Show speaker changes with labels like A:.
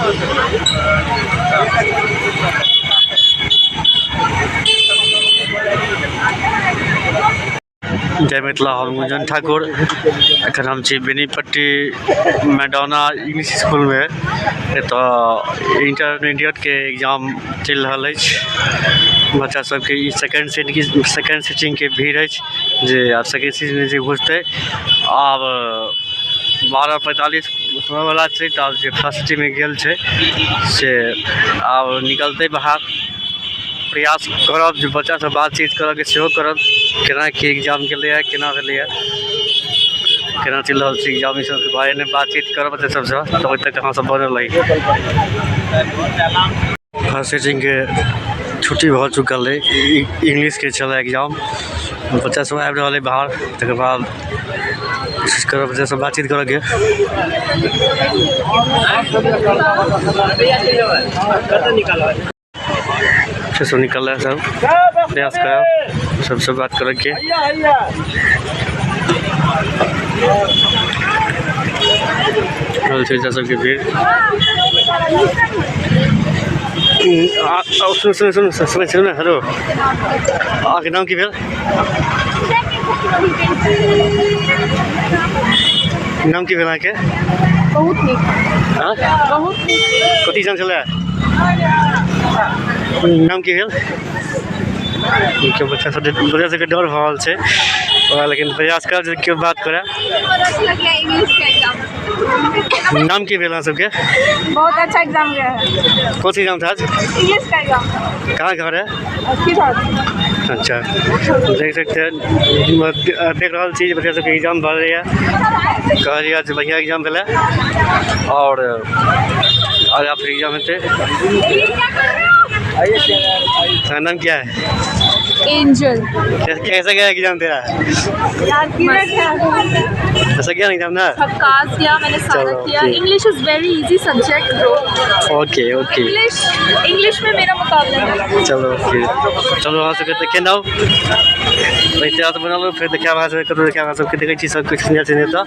A: जय मिथिला, हम गुंजन ठाकुर। एखन हम छी बेनीपट्टी मेडोना इंग्लिश स्कूल में। तो इंटरमीडिएट के एग्जाम चल रहा है। बच्चा सबके सेकेंड सीटिंग के भीड़ है जे अब सेकेंड सीटिंग से घुसते अब 12:45 होने वाला है। तो जे फर्स्ट सीटिंग में गेल है से अब निकलते बाहर। प्रयास करब जे बच्चा सब बातचीत करब के सेहो करब केना की एग्जाम गेलै केना भेलै केना चल रहा है एग्जाम सब के बारे में बातचीत करब बच्चा सबसे। तब तक अहाँ सब बनल रही। फर्स्ट सीटिंग के छुट्टी हो चुकल है। इंग्लिश के चल एग्जाम। बच्चा सब आबि रहा है बाहर। तक बाद कोशिश करब बच्चा सब बातचीत करब के। अच्छे से निकल रहा है सब। प्रयास करो सबसे बात करके। सबके भीड़ सुन हेलो आपके नाम की भेल? नाम की भेल अहाँके?
B: बहुत नीक।
A: कथी एग्जाम चल रहा है? नाम की भेल? बच्चा सब डर भल है लेकिन प्रयास कर क्यों बात करे। नाम की भेल अहाँ सबके?
B: बहुत अच्छा एग्जाम गया है।
A: कौन सा एग्जाम था आज?
B: इंग्लिश का एग्जाम।
A: कहाँ घर है? अच्छा देख सकते हैं देख रहा चीज बच्चा सबके एग्जाम भर रही है। कह रही है बढ़िया एग्जाम भेल और आज आप एग्जाम होते। नाम क्या है?
B: एंजल।
A: कैसा गया एग्जाम तेरा? ऐसा गया एग्जाम ना?
B: पास किया मैंने सारा किया। English is very easy subject bro.
A: Okay okay
B: English में मेरा मुकाबला है।
A: चलो ओके चलो वहाँ से देखे ना वैसे तो बना लो फिर देखा वहाँ से देखा वहाँ सबके देखे सब कुछ सुनिया चाहिए तो